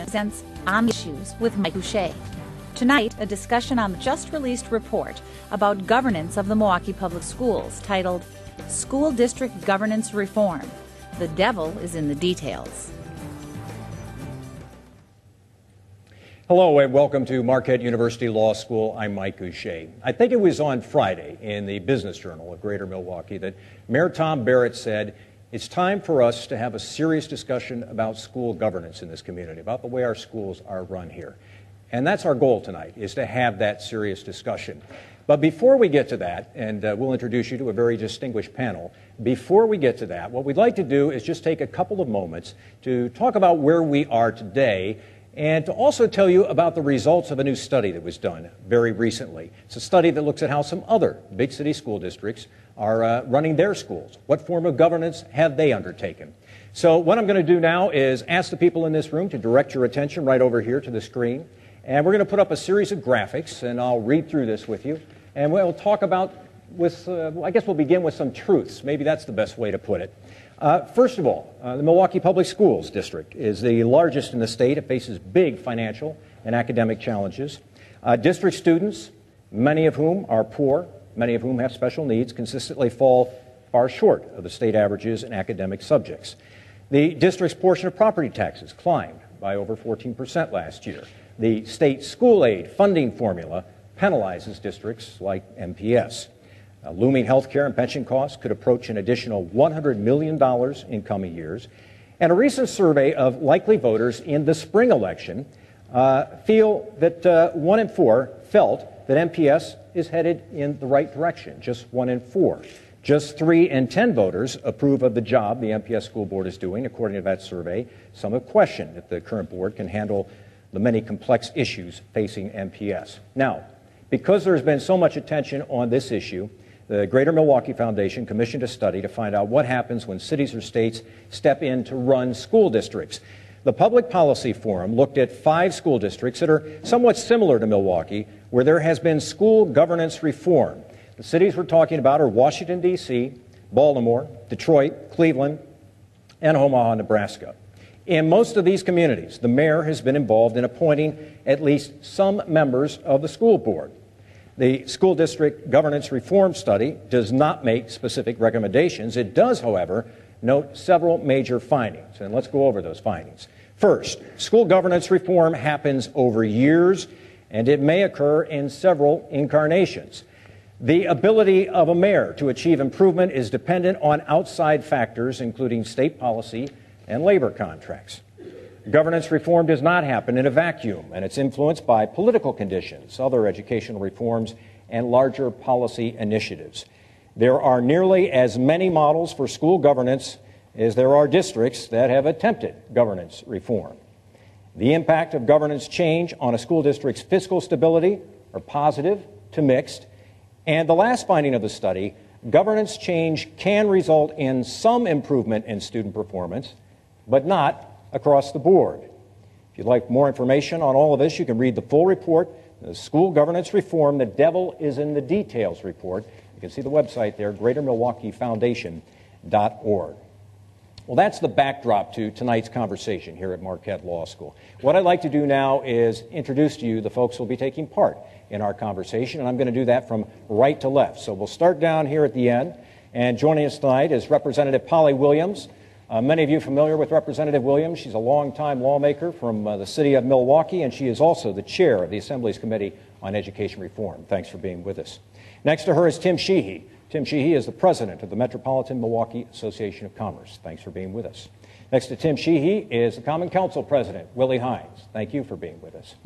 presents On Issues with Mike Boucher. Tonight, a discussion on the just-released report about governance of the Milwaukee Public Schools titled School District Governance Reform. The devil is in the details. Hello and welcome to Marquette University Law School. I'm Mike Boucher. I think it was on Friday in the Business Journal of Greater Milwaukee that Mayor Tom Barrett said, it's time for us to have a serious discussion about school governance in this community, about the way our schools are run here. And that's our goal tonight, is to have that serious discussion. But before we get to that, and we'll introduce you to a very distinguished panel, before we get to that, what we'd like to do is just take a couple of moments to talk about where we are today and to also tell you about the results of a new study that was done very recently. It's a study that looks at how some other big city school districts are running their schools. What form of governance have they undertaken? So what I'm going to do now is ask the people in this room to direct your attention right over here to the screen. And we're going to put up a series of graphics, and I'll read through this with you. And we'll talk about, I guess we'll begin with some truths. Maybe that's the best way to put it. First of all, the Milwaukee Public Schools district is the largest in the state. It faces big financial and academic challenges. District students, many of whom are poor, many of whom have special needs, consistently fall far short of the state averages in academic subjects. The district's portion of property taxes climbed by over 14% last year. The state school aid funding formula penalizes districts like MPS. Looming health care and pension costs could approach an additional $100 million in coming years. And a recent survey of likely voters in the spring election feel that 1 in 4 felt that MPS is headed in the right direction, just 1 in 4. Just 3 in 10 voters approve of the job the MPS school board is doing, according to that survey. Some have questioned if the current board can handle the many complex issues facing MPS. Now, because there's been so much attention on this issue, the Greater Milwaukee Foundation commissioned a study to find out what happens when cities or states step in to run school districts. The Public Policy Forum looked at 5 school districts that are somewhat similar to Milwaukee, where there has been school governance reform. The cities we're talking about are Washington, D.C., Baltimore, Detroit, Cleveland, and Omaha, Nebraska. In most of these communities, the mayor has been involved in appointing at least some members of the school board. The School District Governance Reform Study does not make specific recommendations. It does, however, note several major findings, and let's go over those findings. First, school governance reform happens over years, and it may occur in several incarnations. The ability of a mayor to achieve improvement is dependent on outside factors, including state policy and labor contracts. Governance reform does not happen in a vacuum, and it's influenced by political conditions, other educational reforms, and larger policy initiatives. There are nearly as many models for school governance as there are districts that have attempted governance reform. The impact of governance change on a school district's fiscal stability are positive to mixed, and the last finding of the study, governance change can result in some improvement in student performance, but not across the board. If you'd like more information on all of this, you can read the full report, the School Governance Reform, The Devil is in the Details report. You can see the website there, greatermilwaukeefoundation.org. Well, that's the backdrop to tonight's conversation here at Marquette Law School. What I'd like to do now is introduce to you the folks who will be taking part in our conversation, and I'm going to do that from right to left. So we'll start down here at the end, and joining us tonight is Representative Polly Williams. Many of you familiar with Representative Williams. She's a longtime lawmaker from the city of Milwaukee, and she is also the chair of the Assembly's Committee on Education Reform. Thanks for being with us. Next to her is Tim Sheehy. Tim Sheehy is the president of the Metropolitan Milwaukee Association of Commerce. Thanks for being with us. Next to Tim Sheehy is the Common Council president, Willie Hines. Thank you for being with us.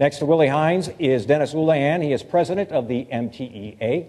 Next to Willie Hines is Dennis Ulahan. He is president of the MTEA.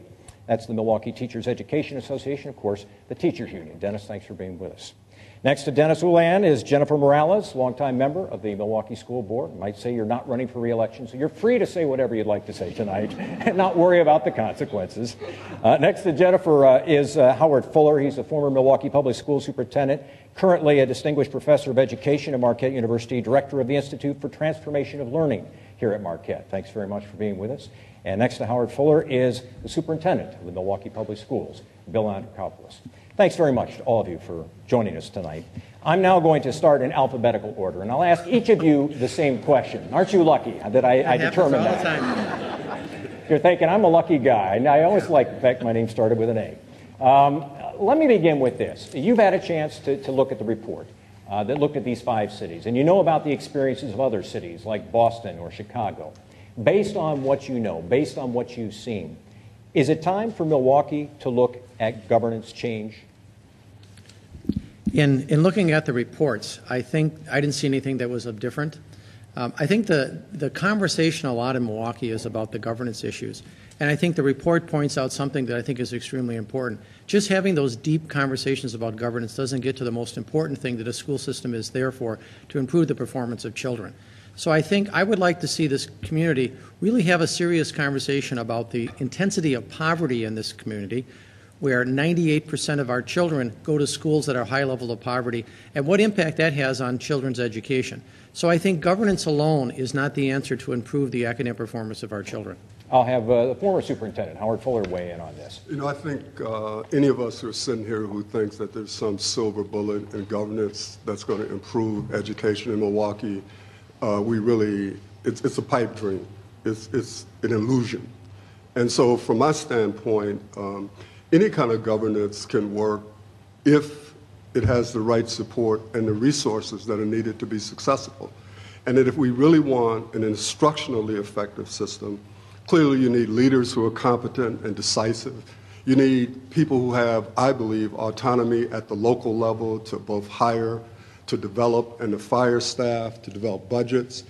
That's the Milwaukee Teachers Education Association, of course, the teachers union. Dennis, thanks for being with us. Next to Dennis Ulahan is Jennifer Morales, longtime member of the Milwaukee School Board. I might say you're not running for re-election, so you're free to say whatever you'd like to say tonight and not worry about the consequences. Next to Jennifer is Howard Fuller. He's a former Milwaukee Public Schools superintendent, currently a distinguished professor of education at Marquette University, director of the Institute for Transformation of Learning here at Marquette. Thanks very much for being with us. And next to Howard Fuller is the superintendent of the Milwaukee Public Schools, Bill Andrikopoulos. Thanks very much to all of you for joining us tonight. I'm now going to start in alphabetical order, and I'll ask each of you the same question. Aren't you lucky that I determined that? You're thinking, I'm a lucky guy. And I always like the fact my name started with an A. Let me begin with this. You've had a chance to look at the report that looked at these 5 cities, and you know about the experiences of other cities like Boston or Chicago. Based on what you know, based on what you've seen, is it time for Milwaukee to look at governance change? In looking at the reports, I think I didn't see anything that was different. I think the conversation a lot in Milwaukee is about the governance issues. And I think the report points out something that I think is extremely important. Just having those deep conversations about governance doesn't get to the most important thing that a school system is there for, to improve the performance of children. So I think I would like to see this community really have a serious conversation about the intensity of poverty in this community, where 98% of our children go to schools that are high level of poverty, and what impact that has on children's education. So I think governance alone is not the answer to improve the academic performance of our children. I'll have the former superintendent, Howard Fuller, weigh in on this. You know, I think any of us who are sitting here who thinks that there's some silver bullet in governance that's going to improve education in Milwaukee, it's a pipe dream. It's an illusion. And so from my standpoint, any kind of governance can work if it has the right support and the resources that are needed to be successful. And that if we really want an instructionally effective system, clearly you need leaders who are competent and decisive. You need people who have, I believe, autonomy at the local level to both hire, to develop, and to fire staff, to develop budgets.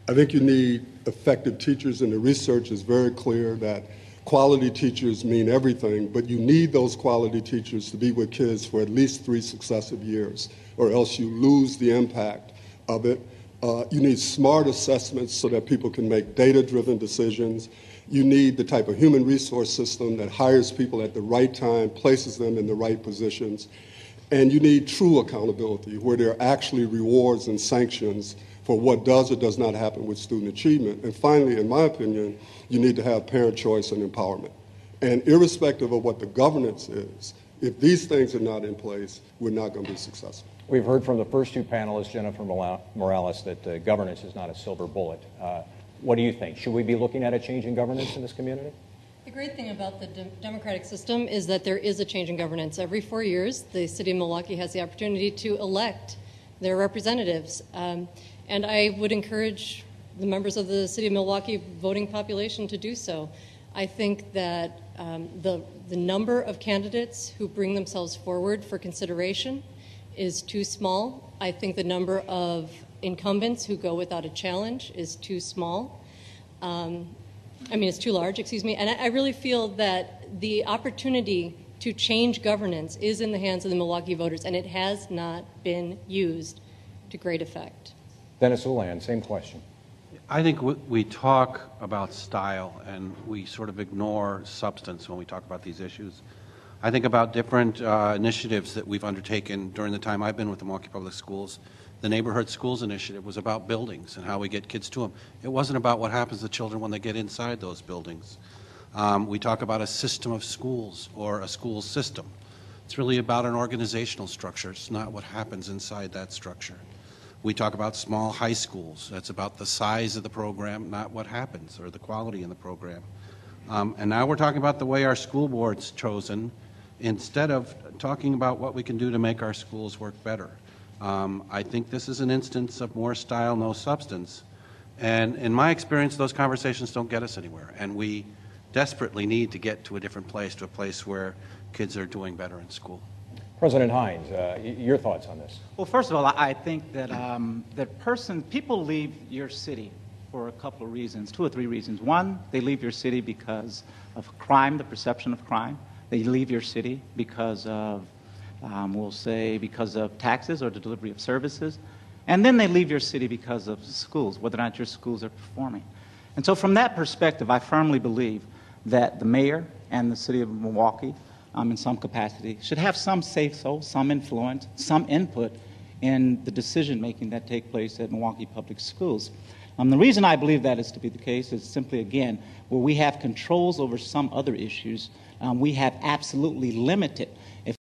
I think you need effective teachers, and the research is very clear that quality teachers mean everything, but you need those quality teachers to be with kids for at least 3 successive years, or else you lose the impact of it. You need smart assessments so that people can make data-driven decisions. You need the type of human resource system that hires people at the right time, places them in the right positions. And you need true accountability, where there are actually rewards and sanctions for what does or does not happen with student achievement. And finally, in my opinion, you need to have parent choice and empowerment. And irrespective of what the governance is, if these things are not in place, we're not going to be successful. We've heard from the first 2 panelists, Jennifer Morales, that governance is not a silver bullet. What do you think? Should we be looking at a change in governance in this community? The great thing about the democratic system is that there is a change in governance. Every 4 years, the city of Milwaukee has the opportunity to elect their representatives. And I would encourage the members of the city of Milwaukee voting population to do so. I think that the number of candidates who bring themselves forward for consideration is too small. I think the number of incumbents who go without a challenge is too small. It's too large, excuse me. And I really feel that the opportunity to change governance is in the hands of the Milwaukee voters, and it has not been used to great effect. Dennis Ulan, same question. I think we talk about style and we sort of ignore substance when we talk about these issues. I think about different initiatives that we've undertaken during the time I've been with the Milwaukee Public Schools. The Neighborhood Schools Initiative was about buildings and how we get kids to them. It wasn't about what happens to children when they get inside those buildings. We talk about a system of schools or a school system. It's really about an organizational structure. It's not what happens inside that structure. We talk about small high schools. That's about the size of the program, not what happens or the quality in the program. And now we're talking about the way our school board's chosen instead of talking about what we can do to make our schools work better. I think this is an instance of more style, no substance. And in my experience, those conversations don't get us anywhere. And we desperately need to get to a different place, to a place where kids are doing better in school. President Hines, your thoughts on this? Well, first of all, I think that people leave your city for a couple of reasons, 2 or 3 reasons. One, they leave your city because of crime, the perception of crime. They leave your city because of, we'll say, because of taxes or the delivery of services. And then they leave your city because of schools, whether or not your schools are performing. And so from that perspective, I firmly believe that the mayor and the city of Milwaukee, in some capacity, should have some say-so, some influence, some input in the decision-making that take place at Milwaukee Public Schools. The reason I believe that is to be the case is simply, again, where we have controls over some other issues, we have absolutely limited